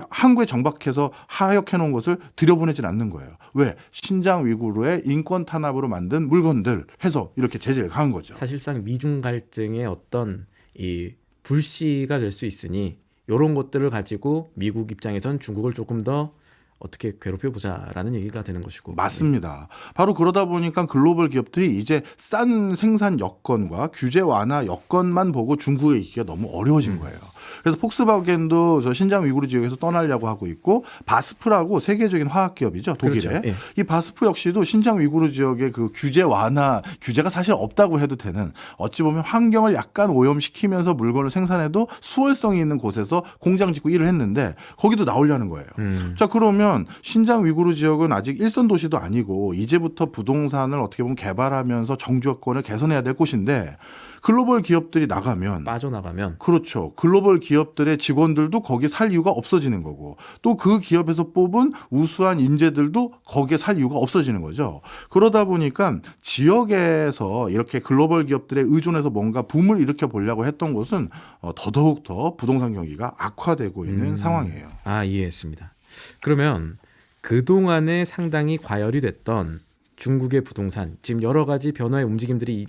한국에 정박해서 하역해 놓은 것을 들여보내진 않는 거예요. 왜? 신장 위구르의 인권 탄압으로 만든 물건들 해서 이렇게 제재를 가한 거죠. 사실상 미중 갈등의 어떤 이 불씨가 될 수 있으니 이런 것들을 가지고 미국 입장에선 중국을 조금 더 어떻게 괴롭혀보자라는 얘기가 되는 것이고. 맞습니다. 바로 그러다 보니까 글로벌 기업들이 이제 싼 생산 여건과 규제 완화 여건만 보고 중국에 있기가 너무 어려워진 거예요. 그래서 폭스바겐도 저 신장 위구르 지역에서 떠나려고 하고 있고 바스프라고 세계적인 화학 기업이죠, 독일에. 그렇죠. 예. 이 바스프 역시도 신장 위구르 지역의 그 규제 완화 규제가 사실 없다고 해도 되는 어찌 보면 환경을 약간 오염시키면서 물건을 생산해도 수월성이 있는 곳에서 공장 짓고 일을 했는데 거기도 나오려는 거예요. 자, 그러면 신장 위구르 지역은 아직 일선 도시도 아니고 이제부터 부동산을 어떻게 보면 개발하면서 정주여건을 개선해야 될 곳인데 글로벌 기업들이 나가면 빠져나가면 그렇죠. 글로벌 기업들의 직원들도 거기 살 이유가 없어지는 거고 또 그 기업에서 뽑은 우수한 인재들도 거기에 살 이유가 없어지는 거죠. 그러다 보니까 지역에서 이렇게 글로벌 기업들에 의존해서 뭔가 붐을 일으켜 보려고 했던 곳은 더더욱 더 부동산 경기가 악화되고 있는 상황이에요. 이해했습니다. 그러면 그동안에 상당히 과열이 됐던 중국의 부동산 지금 여러 가지 변화의 움직임들이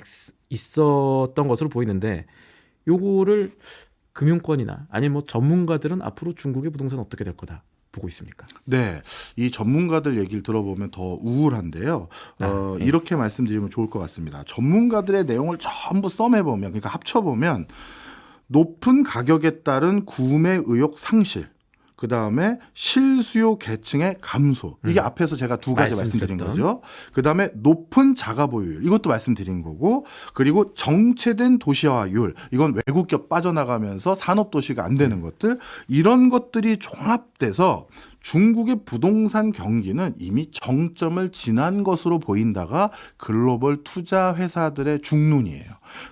있었던 것으로 보이는데 요거를 금융권이나 아니면 뭐 전문가들은 앞으로 중국의 부동산 어떻게 될 거다 보고 있습니까? 네, 이 전문가들 얘기를 들어보면 더 우울한데요. 네. 이렇게 말씀드리면 좋을 것 같습니다. 전문가들의 내용을 전부 썸해보면, 그러니까 합쳐보면 높은 가격에 따른 구매 의욕 상실, 그 다음에 실수요 계층의 감소. 이게 앞에서 제가 두 가지 말씀드린 말씀드렸던. 거죠. 그 다음에 높은 자가 보유율. 이것도 말씀드린 거고. 그리고 정체된 도시화율. 이건 외국 기업 빠져나가면서 산업도시가 안 되는 것들. 이런 것들이 종합돼서 중국의 부동산 경기는 이미 정점을 지난 것으로 보인다가 글로벌 투자 회사들의 중론이에요.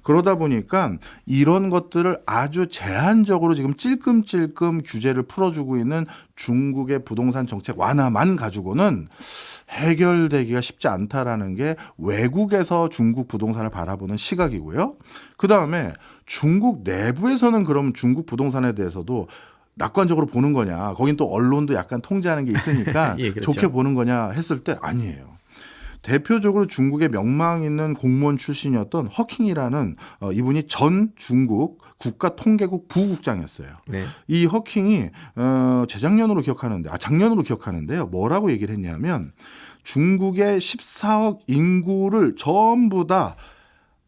그러다 보니까 이런 것들을 아주 제한적으로 지금 찔끔찔끔 규제를 풀어주고 있는 중국의 부동산 정책 완화만 가지고는 해결되기가 쉽지 않다라는 게 외국에서 중국 부동산을 바라보는 시각이고요. 그 다음에 중국 내부에서는 그럼 중국 부동산에 대해서도 낙관적으로 보는 거냐, 거긴 또 언론도 약간 통제하는 게 있으니까 예, 그렇죠. 좋게 보는 거냐 했을 때 아니에요. 대표적으로 중국의 명망 있는 공무원 출신이었던 허킹이라는 이분이 전 중국 국가통계국 부국장이었어요. 네. 이 허킹이 작년으로 기억하는데요. 뭐라고 얘기를 했냐면 중국의 14억 인구를 전부 다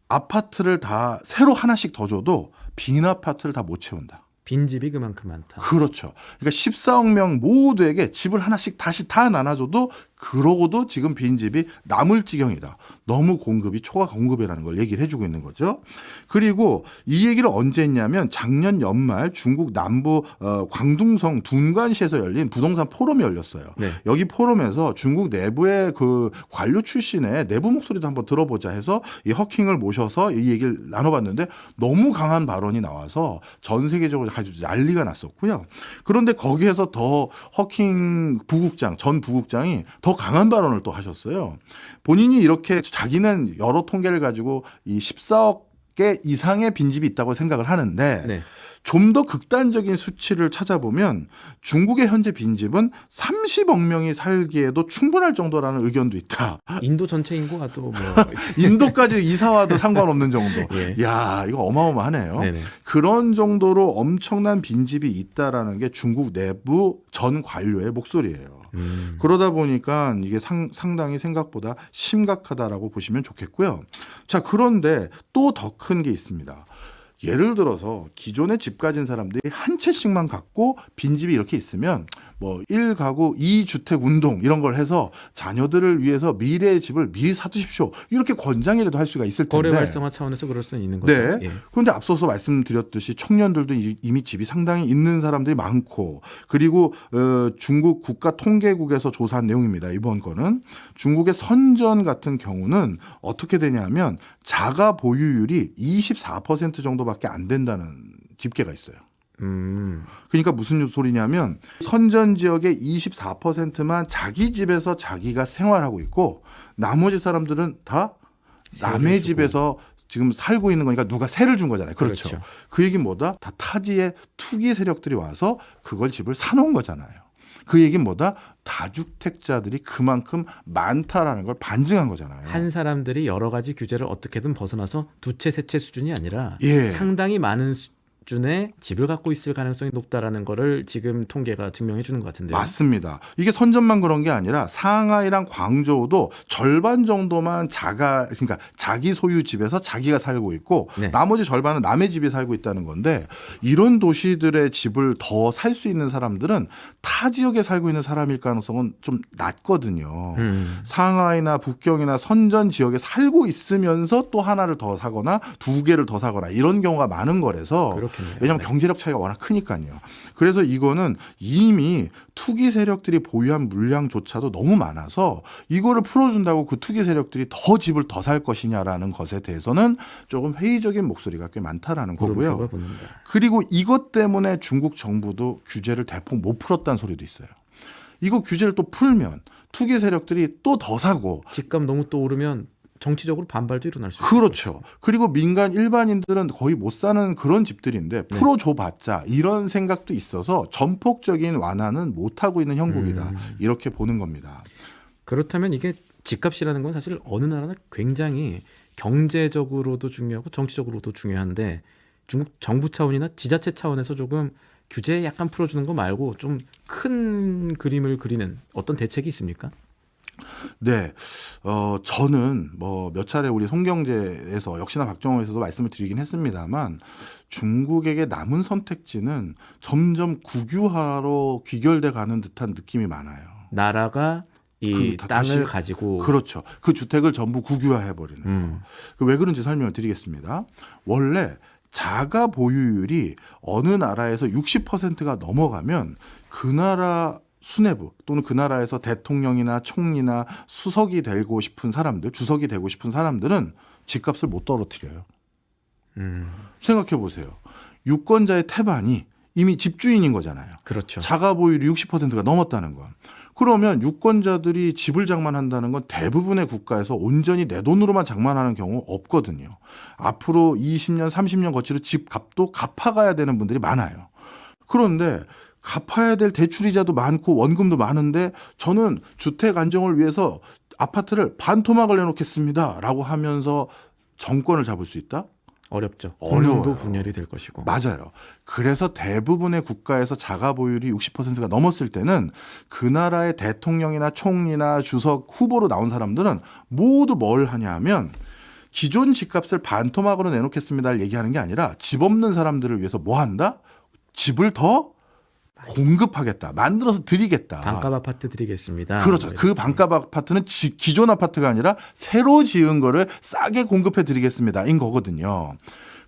아파트를 다 새로 하나씩 더 줘도 빈 아파트를 다 못 채운다. 빈집이 그만큼 많다. 그렇죠. 그러니까 14억 명 모두에게 집을 하나씩 다시 다 나눠줘도 그러고도 지금 빈집이 남을 지경이다. 너무 공급이 초과 공급이라는 걸 얘기를 해주고 있는 거죠. 그리고 이 얘기를 언제 했냐면 작년 연말 중국 남부 광둥성 둔관시에서 열린 부동산 포럼이 열렸어요. 네. 여기 포럼에서 중국 내부의 그 관료 출신의 내부 목소리도 한번 들어보자 해서 이 허킹을 모셔서 이 얘기를 나눠봤는데 너무 강한 발언이 나와서 전 세계적으로 아주 난리가 났었고요. 그런데 거기에서 더 허킹 전 부국장이 더 강한 발언을 또 하셨어요. 본인이 이렇게 자기는 여러 통계를 가지고 이 14억 개 이상의 빈집이 있다고 생각을 하는데 네. 좀 더 극단적인 수치를 찾아보면 중국의 현재 빈집은 30억 명이 살기에도 충분할 정도라는 의견도 있다. 인도 전체 인구가 또 뭐 인도까지 이사와도 상관없는 정도. 예. 야, 이거 어마어마하네요. 네네. 그런 정도로 엄청난 빈집이 있다라는 게 중국 내부 전 관료의 목소리예요. 그러다 보니까 이게 상당히 생각보다 심각하다라고 보시면 좋겠고요. 자, 그런데 또 더 큰 게 있습니다. 예를 들어서 기존에 집 가진 사람들이 한 채씩만 갖고 빈집이 이렇게 있으면 뭐 1가구 2주택 운동 이런 걸 해서 자녀들을 위해서 미래의 집을 미리 사두십시오. 이렇게 권장이라도 할 수가 있을 텐데. 거래 활성화 차원에서 그럴 수는 있는 거죠. 네. 예. 그런데 앞서서 말씀드렸듯이 청년들도 이미 집이 상당히 있는 사람들이 많고 그리고 중국 국가통계국에서 조사한 내용입니다. 이번 거는 중국의 선전 같은 경우는 어떻게 되냐면 자가 보유율이 24% 정도밖에 안 된다는 집계가 있어요. 그러니까 무슨 소리냐면 선전 지역의 24%만 자기 집에서 자기가 생활하고 있고 나머지 사람들은 다 남의 집에서 지금 살고 있는 거니까 누가 세를 준 거잖아요. 그렇죠. 그렇죠. 그 얘기는 뭐다? 다 타지의 투기 세력들이 와서 그걸 집을 사놓은 거잖아요. 그 얘기는 뭐다? 다주택자들이 그만큼 많다라는 걸 반증한 거잖아요. 한 사람들이 여러 가지 규제를 어떻게든 벗어나서 두 채, 세 채 수준이 아니라 예. 상당히 많은 수준의 집을 갖고 있을 가능성이 높다라는 거를 지금 통계가 증명해 주는 것 같은데요. 맞습니다. 이게 선전만 그런 게 아니라 상하이랑 광저우도 절반 정도만 그러니까 자기 소유 집에서 자기가 살고 있고 네. 나머지 절반은 남의 집에 살고 있다는 건데 이런 도시들의 집을 더 살 수 있는 사람들은 타 지역에 살고 있는 사람일 가능성은 좀 낮거든요. 상하이나 북경이나 선전 지역에 살고 있으면서 또 하나를 더 사거나 두 개를 더 사거나 이런 경우가 많은 거라서 그렇겠네요. 왜냐하면 네. 경제력 차이가 워낙 크니까요. 그래서 이거는 이미 투기 세력들이 보유한 물량조차도 너무 많아서 이거를 풀어준다고 그 투기 세력들이 더 집을 더 살 것이냐라는 것에 대해서는 조금 회의적인 목소리가 꽤 많다라는 거고요. 물음표가 붙는다. 그리고 이것 때문에 중국 정부도 규제를 대폭 못 풀었다는 소리도 있어요. 이거 규제를 또 풀면 투기 세력들이 또 더 사고 집값 너무 또 오르면 정치적으로 반발도 일어날 수 있어요. 그렇죠. 그리고 민간 일반인들은 거의 못 사는 그런 집들인데 풀어줘봤자 이런 생각도 있어서 전폭적인 완화는 못하고 있는 형국이다. 이렇게 보는 겁니다. 그렇다면 이게 집값이라는 건 사실 어느 나라나 굉장히 경제적으로도 중요하고 정치적으로도 중요한데 중국 정부 차원이나 지자체 차원에서 조금 규제 약간 풀어주는 거 말고 좀 큰 그림을 그리는 어떤 대책이 있습니까? 네, 저는 뭐 몇 차례 우리 송경제에서 역시나 박정호에서도 말씀을 드리긴 했습니다만 중국에게 남은 선택지는 점점 국유화로 귀결돼 가는 듯한 느낌이 많아요. 나라가 이 다- 땅을 다시- 가지고 그렇죠. 그 주택을 전부 국유화해 버리는 거. 왜 그런지 설명을 드리겠습니다. 원래 자가 보유율이 어느 나라에서 60%가 넘어가면 그 나라 수뇌부 또는 그 나라에서 대통령이나 총리나 수석이 되고 싶은 사람들, 주석이 되고 싶은 사람들은 집값을 못 떨어뜨려요. 생각해 보세요. 유권자의 태반이 이미 집주인인 거잖아요. 그렇죠. 자가 보유율이 60%가 넘었다는 건. 그러면 유권자들이 집을 장만한다는 건 대부분의 국가에서 온전히 내 돈으로만 장만하는 경우 없거든요. 앞으로 20년, 30년 거치로 집 값도 갚아가야 되는 분들이 많아요. 그런데 갚아야 될 대출이자도 많고 원금도 많은데 저는 주택 안정을 위해서 아파트를 반토막을 내놓겠습니다 라고 하면서 정권을 잡을 수 있다? 어렵죠. 어려워요. 공도 분열이 될 것이고. 맞아요. 그래서 대부분의 국가에서 자가 보유율이 60%가 넘었을 때는 그 나라의 대통령이나 총리나 주석 후보로 나온 사람들은 모두 뭘 하냐 하면 기존 집값을 반토막으로 내놓겠습니다를 얘기하는 게 아니라 집 없는 사람들을 위해서 뭐 한다? 집을 더 공급하겠다. 만들어서 드리겠다. 반값 아파트 드리겠습니다. 그렇죠. 뭐 그 이렇게. 반값 아파트는 기존 아파트가 아니라 새로 지은 거를 싸게 공급해 드리겠습니다인 거거든요.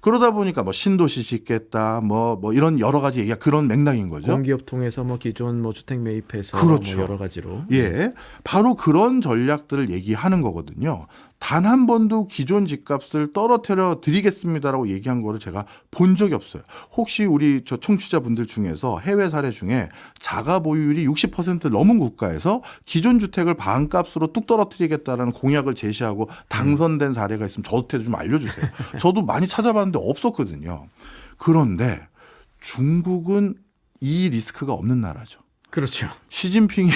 그러다 보니까 뭐 신도시 짓겠다, 뭐 이런 여러 가지 얘기가 그런 맥락인 거죠. 공기업 통해서 뭐 기존 뭐 주택 매입해서 그렇죠. 뭐 여러 가지로. 예, 바로 그런 전략들을 얘기하는 거거든요. 단 한 번도 기존 집값을 떨어뜨려 드리겠습니다라고 얘기한 거를 제가 본 적이 없어요. 혹시 우리 저 청취자분들 중에서 해외 사례 중에 자가 보유율이 60% 넘은 국가에서 기존 주택을 반값으로 뚝 떨어뜨리겠다라는 공약을 제시하고 당선된 사례가 있으면 저한테 좀 알려주세요. 저도 많이 찾아봤는데 없었거든요. 그런데 중국은 이 리스크가 없는 나라죠. 그렇죠. 시진핑이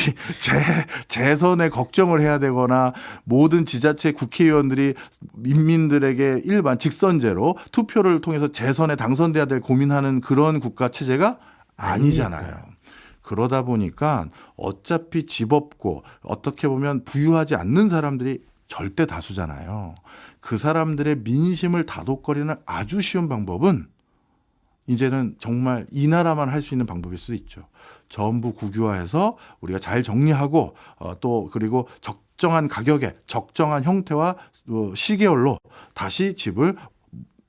재선에 걱정을 해야 되거나 모든 지자체 국회의원들이 인민들에게 일반 직선제로 투표를 통해서 재선에 당선돼야 될 고민하는 그런 국가 체제가 아니잖아요. 아니니까요. 그러다 보니까 어차피 집 없고 어떻게 보면 부유하지 않는 사람들이 절대 다수잖아요. 그 사람들의 민심을 다독거리는 아주 쉬운 방법은 이제는 정말 이 나라만 할 수 있는 방법일 수도 있죠. 전부 국유화해서 우리가 잘 정리하고 또 그리고 적정한 가격에 적정한 형태와 시계열로 다시 집을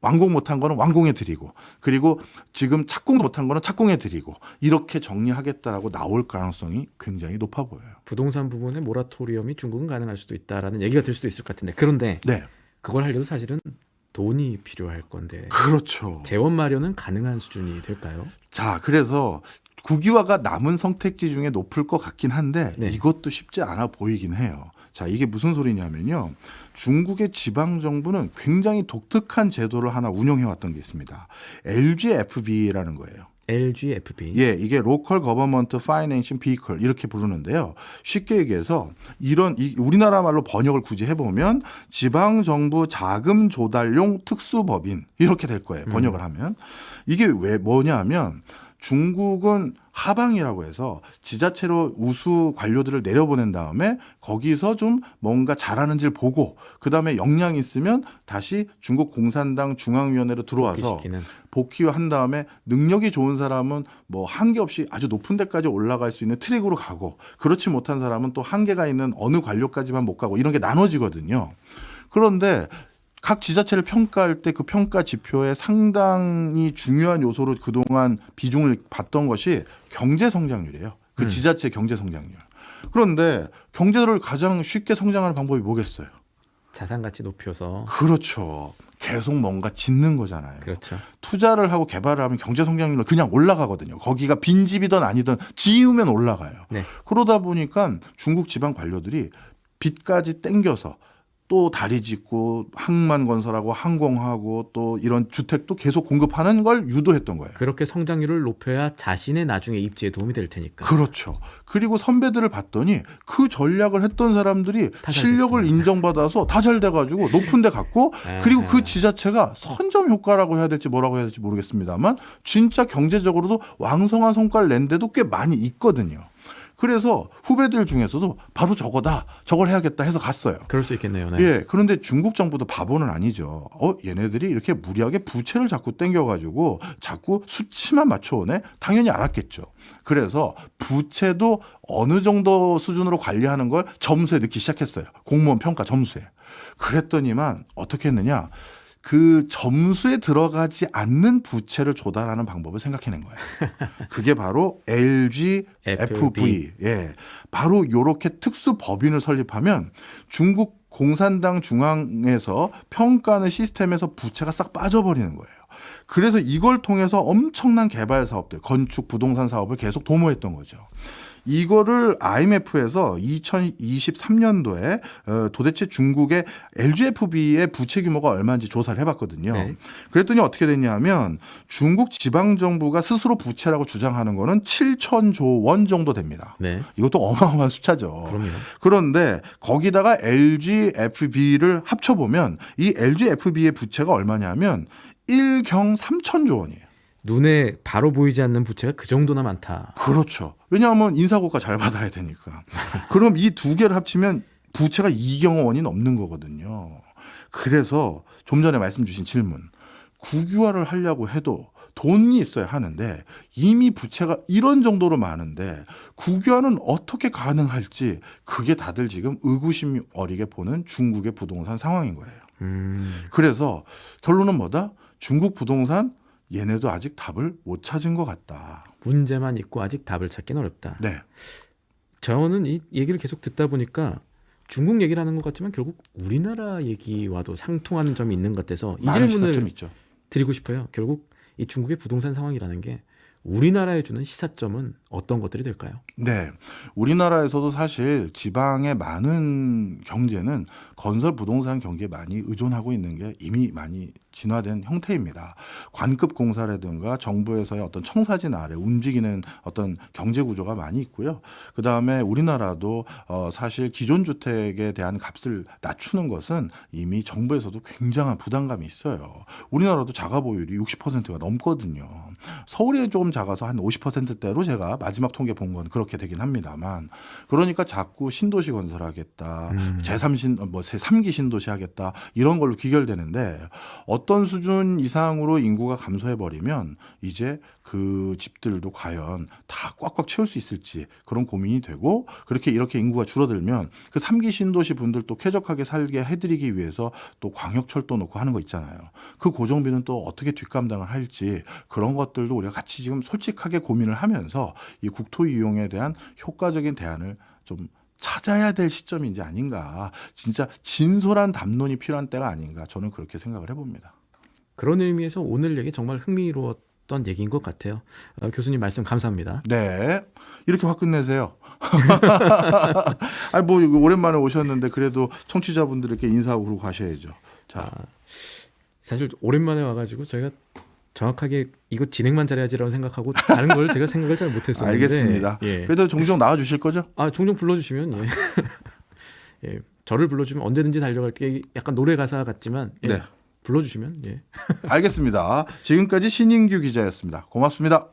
완공 못한 거는 완공해 드리고 그리고 지금 착공 못한 거는 착공해 드리고 이렇게 정리하겠다라고 나올 가능성이 굉장히 높아 보여요. 부동산 부분에 모라토리엄이 중국은 가능할 수도 있다라는 얘기가 될 수도 있을 것 같은데 그런데 네, 그걸 하려도 사실은 돈이 필요할 건데 그렇죠. 재원 마련은 가능한 수준이 될까요? 자, 그래서 국유화가 남은 선택지 중에 높을 것 같긴 한데 네. 이것도 쉽지 않아 보이긴 해요. 자, 이게 무슨 소리냐면요. 중국의 지방 정부는 굉장히 독특한 제도를 하나 운영해 왔던 게 있습니다. LGFV라는 거예요. LGFB. 예, 이게 Local Government Financing Vehicle 이렇게 부르는데요. 쉽게 얘기해서 우리나라 말로 번역을 굳이 해보면 지방 정부 자금 조달용 특수법인 이렇게 될 거예요. 번역을 하면 이게 왜 뭐냐면 중국은 하방이라고 해서 지자체로 우수 관료들을 내려보낸 다음에 거기서 좀 뭔가 잘하는지를 보고 그다음에 역량이 있으면 다시 중국 공산당 중앙위원회로 들어와서 복귀시키는. 복귀한 다음에 능력이 좋은 사람은 뭐 한계 없이 아주 높은 데까지 올라갈 수 있는 트랙으로 가고 그렇지 못한 사람은 또 한계가 있는 어느 관료까지만 못 가고 이런 게 나눠지거든요. 그런데 각 지자체를 평가할 때 그 평가 지표에 상당히 중요한 요소로 그동안 비중을 봤던 것이 경제 성장률이에요. 그 지자체 경제 성장률. 그런데 경제를 가장 쉽게 성장하는 방법이 뭐겠어요? 자산 가치 높여서. 그렇죠. 계속 뭔가 짓는 거잖아요. 그렇죠. 투자를 하고 개발을 하면 경제 성장률은 그냥 올라가거든요. 거기가 빈집이든 아니든 지으면 올라가요. 네. 그러다 보니까 중국 지방 관료들이 빚까지 땡겨서 또 다리 짓고 항만 건설하고 항공하고 또 이런 주택도 계속 공급하는 걸 유도했던 거예요. 그렇게 성장률을 높여야 자신의 나중에 입지에 도움이 될 테니까. 그렇죠. 그리고 선배들을 봤더니 그 전략을 했던 사람들이 잘 실력을 됐구나. 인정받아서 다 잘 돼가지고 높은 데 갔고 그리고 그 지자체가 선점 효과라고 해야 될지 뭐라고 해야 될지 모르겠습니다만 진짜 경제적으로도 왕성한 성과를 낸 데도 꽤 많이 있거든요. 그래서 후배들 중에서도 바로 저거다, 저걸 해야겠다 해서 갔어요. 그럴 수 있겠네요. 네. 예, 그런데 중국 정부도 바보는 아니죠. 얘네들이 이렇게 무리하게 부채를 자꾸 땡겨가지고 자꾸 수치만 맞춰오네? 당연히 알았겠죠. 그래서 부채도 어느 정도 수준으로 관리하는 걸 점수에 넣기 시작했어요. 공무원 평가 점수에. 그랬더니만 어떻게 했느냐. 그 점수에 들어가지 않는 부채를 조달하는 방법을 생각해낸 거예요. 그게 바로 LGFV. 예, 바로 이렇게 특수 법인을 설립하면 중국 공산당 중앙에서 평가하는 시스템에서 부채가 싹 빠져버리는 거예요. 그래서 이걸 통해서 엄청난 개발 사업들, 건축, 부동산 사업을 계속 도모했던 거죠. 이거를 IMF에서 2023년도에 도대체 중국의 LGFV의 부채 규모가 얼마인지 조사를 해봤거든요. 네. 그랬더니 어떻게 됐냐면 중국 지방정부가 스스로 부채라고 주장하는 거는 7천조 원 정도 됩니다. 네. 이것도 어마어마한 숫자죠. 그럼요. 그런데 거기다가 LGFV를 합쳐보면 이 LGFV의 부채가 얼마냐면 1경 3천조 원이에요. 눈에 바로 보이지 않는 부채가 그 정도나 많다. 그렇죠. 왜냐하면 인사고가 잘 받아야 되니까. 그럼 이 두 개를 합치면 부채가 2경 원이 넘는 거거든요. 그래서 좀 전에 말씀 주신 질문. 국유화를 하려고 해도 돈이 있어야 하는데 이미 부채가 이런 정도로 많은데 국유화는 어떻게 가능할지 그게 다들 지금 의구심 어리게 보는 중국의 부동산 상황인 거예요. 그래서 결론은 뭐다? 중국 부동산 얘네도 아직 답을 못 찾은 것 같다. 문제만 있고 아직 답을 찾기는 어렵다. 네. 저는 이 얘기를 계속 듣다 보니까 중국 얘기를 하는 것 같지만 결국 우리나라 얘기와도 상통하는 점이 있는 것 같아서 이 많은 질문을 시사점이 있죠. 드리고 싶어요. 결국 이 중국의 부동산 상황이라는 게 우리나라에 주는 시사점은 어떤 것들이 될까요? 네. 우리나라에서도 사실 지방의 많은 경제는 건설 부동산 경기에 많이 의존하고 있는 게 이미 많이 진화된 형태입니다. 관급 공사라든가 정부에서의 어떤 청사진 아래 움직이는 어떤 경제 구조가 많이 있고요. 그다음에 우리나라도 사실 기존 주택에 대한 값을 낮추는 것은 이미 정부에서도 굉장한 부담감이 있어요. 우리나라도 자가 보유율이 60%가 넘거든요. 서울이 조금 작아서 한 50%대로 제가 마지막 통계 본 건 그렇게 되긴 합니다만 그러니까 자꾸 신도시 건설하겠다. 제3기 신도시 하겠다. 이런 걸로 귀결되는데 어떤 수준 이상으로 인구가 감소해버리면 이제 그 집들도 과연 다 꽉꽉 채울 수 있을지 그런 고민이 되고 그렇게 이렇게 인구가 줄어들면 그 3기 신도시 분들 또 쾌적하게 살게 해드리기 위해서 또 광역철도 놓고 하는 거 있잖아요. 그 고정비는 또 어떻게 뒷감당을 할지 그런 것들도 우리가 같이 지금 솔직하게 고민을 하면서 이 국토 이용에 대한 효과적인 대안을 좀 찾아야 될 시점인지 아닌가. 진짜 진솔한 담론이 필요한 때가 아닌가. 저는 그렇게 생각을 해봅니다. 그런 의미에서 오늘 얘기 정말 흥미로웠던 얘기인 것 같아요. 교수님 말씀 감사합니다. 네. 이렇게 확 끝내세요. 아니 뭐 오랜만에 오셨는데 그래도 청취자분들에게 인사하고 그러고 가셔야죠. 자. 사실 오랜만에 와가지고 저희가 정확하게 이거 진행만 잘해야지라고 생각하고 다른 걸 제가 생각을 잘 못했었는데. 알겠습니다. 예. 그래도 종종 나와주실 거죠? 종종 불러주시면 예. 예. 저를 불러주면 언제든지 달려갈게. 약간 노래 가사 같지만 예. 네. 불러주시면 예. 알겠습니다. 지금까지 신인규 기자였습니다. 고맙습니다.